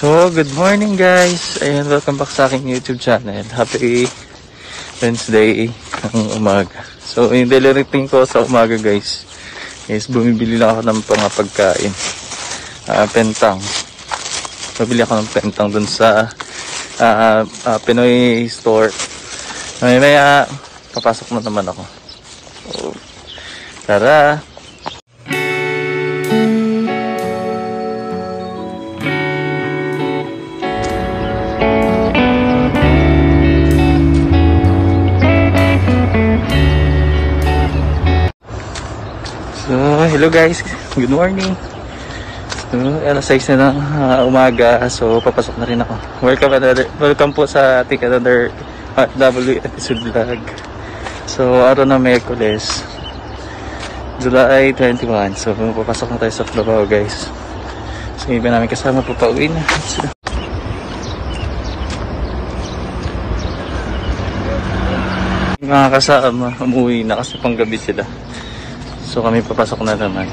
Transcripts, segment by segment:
So, good morning guys. Ayan, welcome back sa aking YouTube channel. Happy Wednesday ng umaga. So, yung daily routine ko sa umaga guys is bumibili lang ako ng mga pagkain. Pentang. Babili ako ng pentang dun sa Pinoy store. Mamaya, papasok na naman ako. So, tara! So, hello guys, good morning. So, alas 6 na ng umaga, so papasok na rin ako. Welcome po sa ating another W episode vlog. So, araw na Miyerkules, July 21. So, papasok na tayo sa trabaho guys. So, iba namin kasama po pauwi na. Mga kasama, umuwi na kasi panggabi sila. So kami papasok na naman.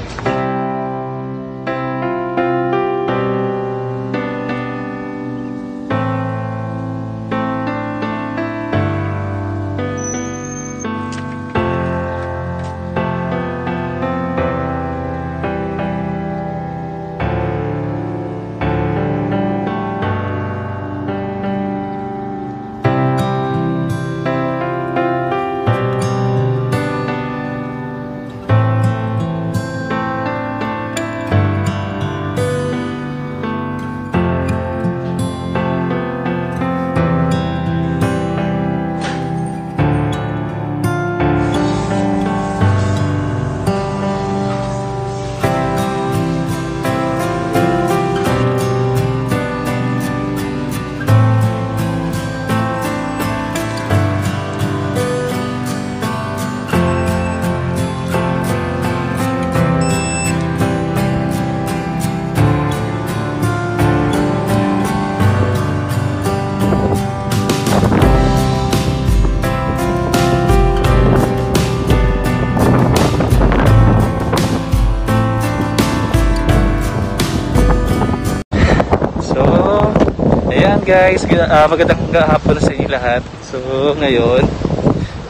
Guys, magandang hapon sa inyo lahat. So ngayon,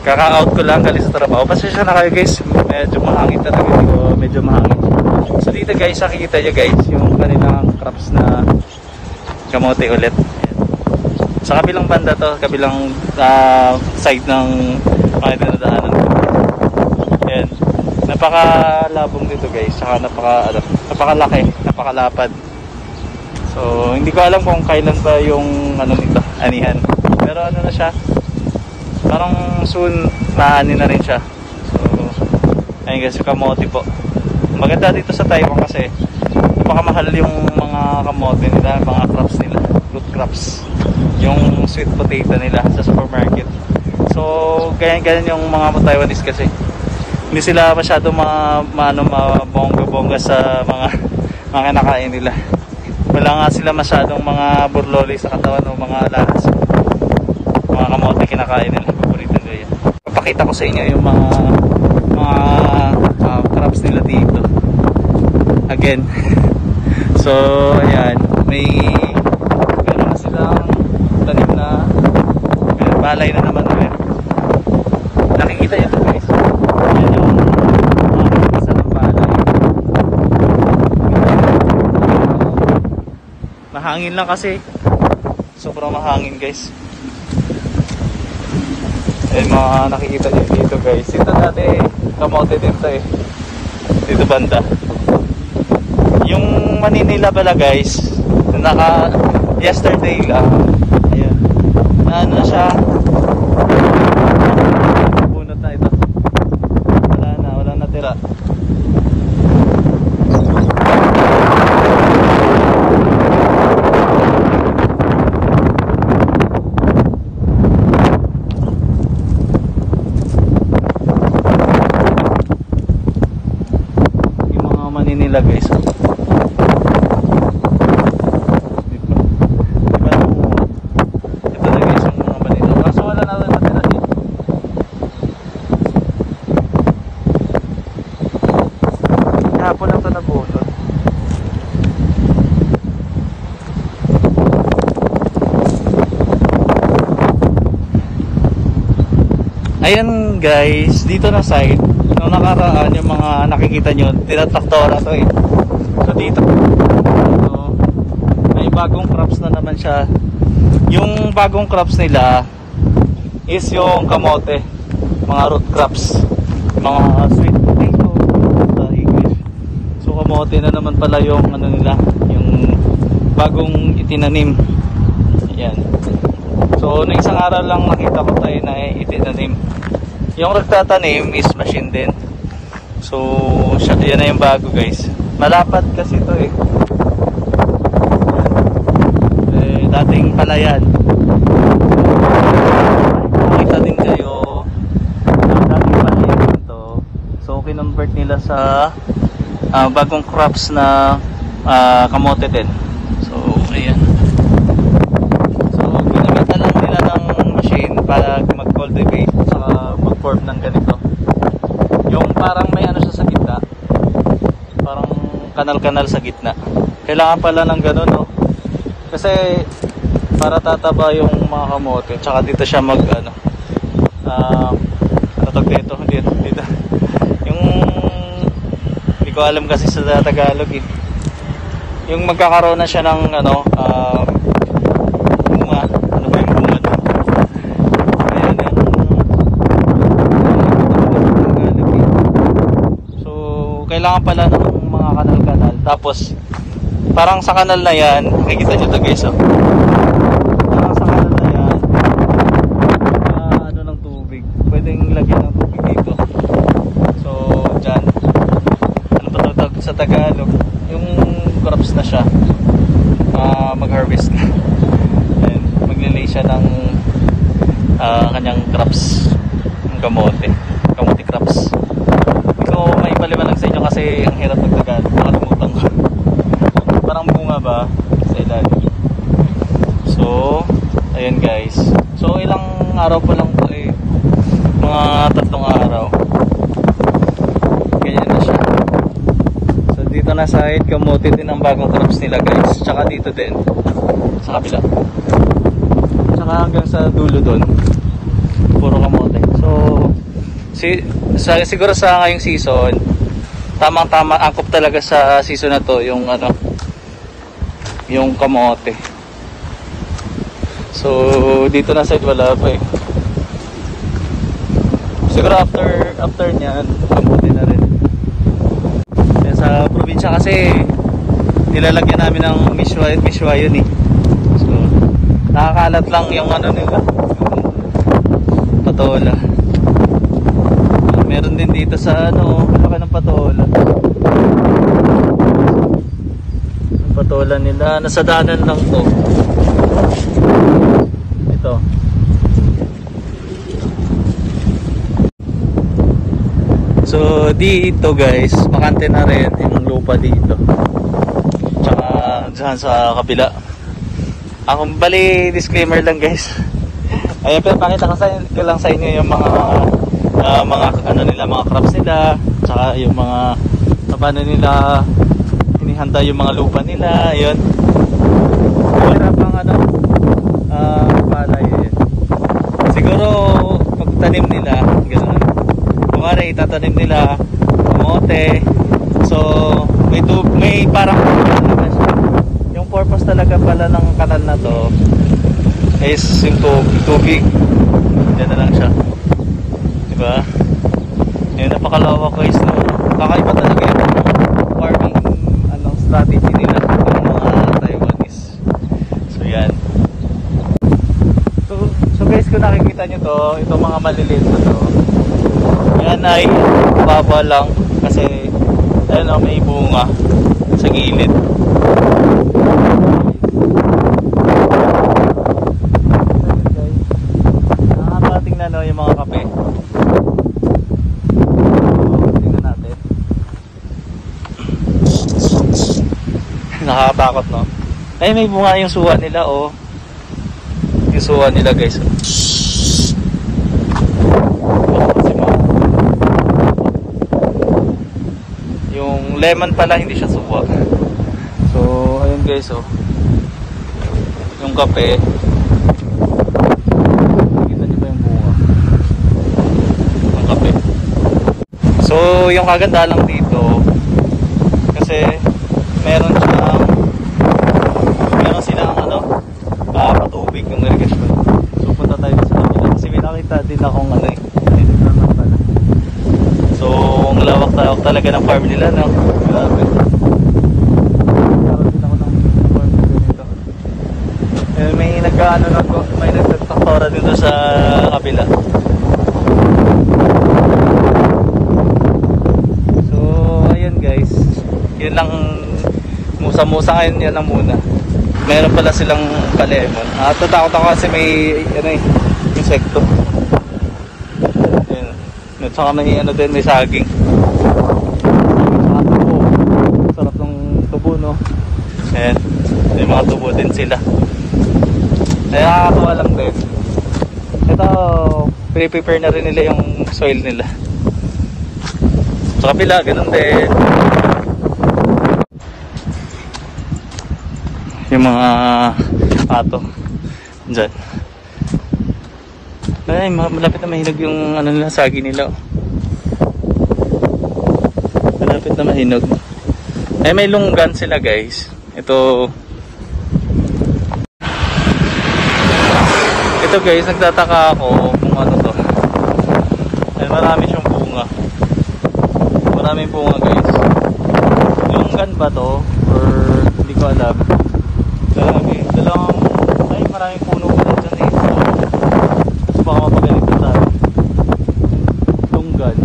kaka-out ko lang galing sa trabaho. Pasensya na kayo guys, medyo mahangin talaga dito, medyo mahangin. So dito guys, nakikita nyo guys yung kanilang crops na kamote ulit. Ayan. Sa kabilang banda to, kabilang side ng mga dinadaanan ko. Ayan. Napakalabong dito guys, saka napakalaki, napakalapad. So, hindi ko alam kung kailan ba yung nito, anihan. Pero ano na siya, parang soon maani na rin siya. So, ayun guys, yung kamote po. Maganda dito sa Taiwan kasi napakamahal yung mga kamote nila, mga crops nila, root crops. Yung sweet potato nila sa supermarket. So, ganyan yung mga Taiwanese kasi. Hindi sila masyado mabongga-bongga sa mga nakain nila. Wala nga sila masyadong mga burloli sa katawan o mga lahas. Mga kamote kinakain nila. Paborito nila yan. Papakita ko sa inyo yung mga crops nila dito. Again. So, ayan. Meron na silang tanim na balay na naman ulit. Nakikita nyo ito guys. Ayan yung isa ng balay. Mahangin lang kasi. Sobrang mahangin guys. Eh mga nakikita nyo dito guys. Ito dati kamote din to eh. Dito banda. Yung Maninila pala guys. Yesterday lang. Ayan. Ano siya. Bunot na ito. Wala na tira. Nila guys. Ito na guys yung mga Manila. Kaso wala na rin natira dito. Hapon lang ito nabunod. Ayan guys, dito na side, nung nakaraan yung mga nakikita nyo, tinatraktora to eh. So dito, may bagong crops na naman siya. Yung bagong crops nila is yung kamote, mga root crops, mga sweet potato sa English. So kamote na naman pala yung ano nila, yung bagong itinanim. Ayan. So na isang araw lang nakita ko tayo na itinanim. Yung nagtatanim is machine din. So yan na yung bago guys. Malapad kasi ito eh. Dating palayan. Makita din kayo dating palayan ito. So kinonvert nila sa bagong crops na kamote din. So ayan. So ginagatan lang nila ng machine para mag-cultivate saka mag-form ng ganito. Yung parang may ano siya sa gitna, parang kanal-kanal sa gitna. Kailangan pala ng ganun, no? Kasi para tataba yung mga kamote, tsaka dito siya mag ano tawag dito, dito yung hindi ko alam kasi sa Tagalog eh, yung magkakaroon na siya ng ano bunga. Ano ba yung bunga doon? Ayan yung Tagalog eh. So kailangan pala ng mga kanal-kanal, tapos parang sa kanal na yan, nakikita nyo to guys, oh. Parang sa kanal na yan, ano ng tubig, pwedeng lagyan ng tubig dito. So dyan, ano ba tawag sa Tagalog, yung crops na siya, mag-harvest na. And maglilay siya ng kanyang crops, yung kamote crops. Hindi ko may paliwanag sa inyo kasi ang hirap mag-Tagalog, nakalimutan ko. Parang bunga ba sa ilalim. So ayan guys, so ilang araw pa lang po eh, mga 3 araw, ganyan na siya. So dito na side, kamote din ang bagong crops nila guys, tsaka dito din sa kabila, tsaka hanggang sa dulo doon puro kamote. So siguro sa ngayong season, tamang tama, angkop talaga sa season na to yung ano, yung kamote. So dito na side wala pa eh. Siguro after nyan kamote na rin. Kaya sa probinsya kasi nilalagyan namin ng miswa yun eh. So nakakalat lang yung ano nila, yung patola. Meron din dito sa ano, laki ng patola. Patola nila, nasa daanan lang to. Ito. So dito guys, bakante na rin yung lupa dito. Tsaka dyan sa kabila. Ako bali disclaimer lang guys. Ayan, pero pakita ko lang sa inyo yung mga ano nila, mga crops nila, tsaka yung mga paano nila hinihanda yung mga lupa nila. Ayun, mahirap ang ano, palay eh. Siguro pagtanim nila gano'n, kumari itatanim nila kamote, so may parang naman siya. Yung purpose talaga pala ng kanal na to is yung tubig. Diyan na lang siya, diba? Yung napakalawak guys, no? Kakaiba talaga yung farming strategy nila ng mga Taiwanese. So yan. So guys, kung nakikita nyo to, itong mga maliliit na to, yan ay baba lang kasi ayun o, may bunga sa gilid. Nakakatingnan no yung mga kape. Nakakatakot, no? Ay, may bunga yung suha nila, oh. Yung suha nila, guys. Yung lemon pala, hindi siya suha. So, ayun guys, oh. Yung kape. Nakikita niyo ba yung bunga? yung kaganda lang dito kasi meron silang patubig yung irrigation. So punta tayo sa kanila kasi may nakita din akong pala. So ang lawak talaga ng farm nila, no? Grabe. Karoon din ako ng farm nila dito. May nagtraktora dito sa kabila. So ayun guys, yun lang, musa-musa ngayon, yan lang muna. Meron pala silang palemon. Tatakot ako kasi may insekto. Ayun. At saka may din, may saging. Saka tubo. Sarap ng tubo, no? Ayan. May mga tubo din sila. Kaya nakakatuwa lang din. Ito, pre-prepare na rin nila yung soil nila. Sa kapila, ganun din. Yung mga pato dyan. Ay, malapit na mahinog yung nila, sagi nila. Malapit na mahinog. Ay, may lunggan sila guys. Ito guys, nagtataka ako kung ano to. Ay, marami siyang bunga. Maraming bunga guys. Lunggan ba to? Or hindi ko alam. Maraming puno ko lang dyan so baka mapaganito tayo. Lunggan.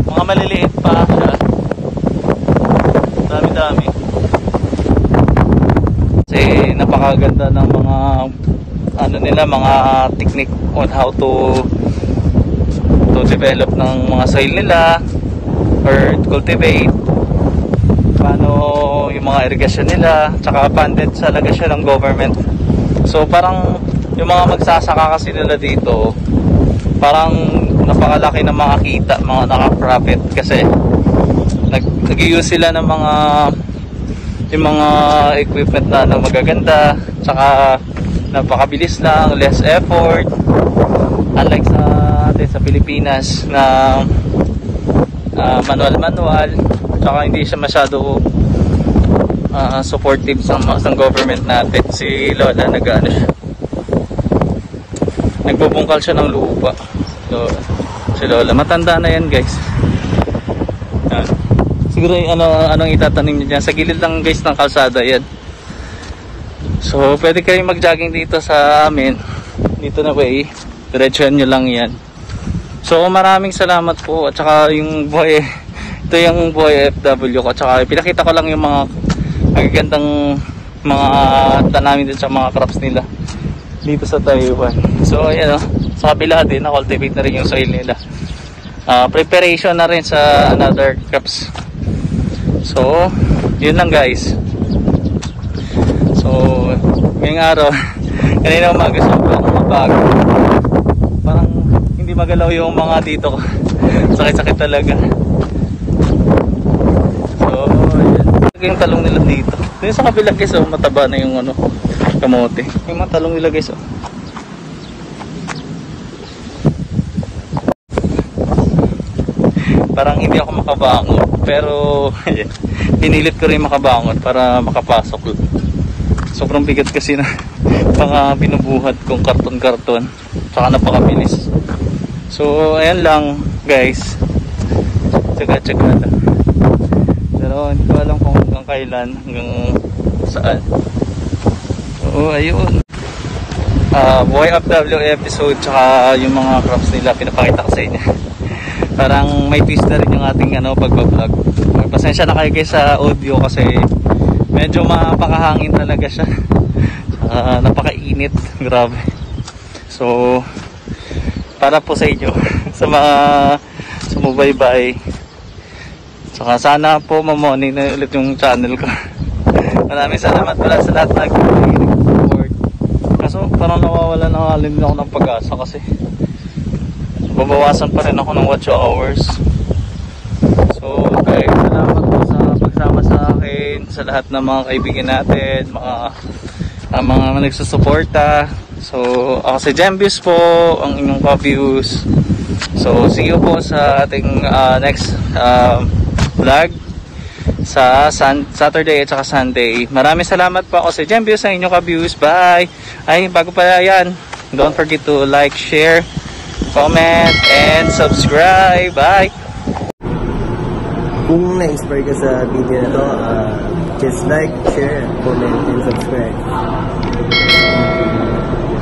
Mga maliliit pa siya. Dami-dami. Kasi napakaganda ng mga mga technique on how to develop ng mga soil nila or cultivate. Paano yung mga irrigation nila, tsaka funded talaga siya ng government. So parang yung mga magsasaka kasi nila dito, parang napakalaki ng mga kita, mga naka-profit kasi nag-use sila ng yung mga equipment na magaganda, tsaka napakabilis lang, less effort, unlike sa Pilipinas na manual, tsaka hindi siya masyado supportive sa government natin. Si Lola nagbubungkal siya ng lupa. So, si Lola matanda na yan guys. Siguro anong itatanim niya dyan, sa gilid lang guys ng kalsada yan. So pwede kayong mag-jogging dito sa amin, dito na way, diretsuhan nyo lang yan. So maraming salamat po, at saka ito yung buhay FW ko, at saka pinakita ko lang yung mga magagandang mga tanamin din sa mga crops nila dito sa Taiwan. So ayan, sa kabila din na-cultivate na rin yung soil nila. Preparation na rin sa another crops. So yun lang guys. So ngayong araw kanina umaga sobrang mabago, parang hindi magalaw yung mga dito ko. Sakit-sakit talaga. So ayan, yung talong nila dito. Yung sa kabila guys, mataba na yung kamote. Yung mga talong nila guys, parang hindi ako makabangon, pero pinilit ko rin makabangon para makapasok. Sobrang bigat kasi na mga binubuhat kong karton-karton, saka napakabilis. So ayan lang guys, tsaga-tsaga lang. Pero hindi ko alam kung hanggang kailan, hanggang saan. So ayun, buhay FW episode, tsaka yung mga crops nila pinapakita ko sa inyo. Parang may twist na rin yung ating pagbablog. Pasensya na kayo guys sa audio kasi medyo mapakahangin talaga siya. Napakainit, grabe. So para po sa inyo sa mga sumubaybay, saka sana po mamoney na ulit yung channel ko. Maraming salamat pala sa lahat na nag-support. Kaso parang nawawala na halin ako ng pag-asa kasi babawasan pa rin ako ng watch hours. So guys, salamat po sa pagsama sa akin, sa lahat ng mga kaibigan natin, mga nagsusuporta. So ako si Jembius po, ang inyong Coffeeus. So see you po sa ating next vlog sa Saturday at saka Sunday. Maraming salamat po ako sa Jembio sa inyong ka-views. Bye! Ay, bago pa yan, don't forget to like, share, comment, and subscribe. Bye! Kung na-inspire ka sa video na to, just like, share, comment, and subscribe.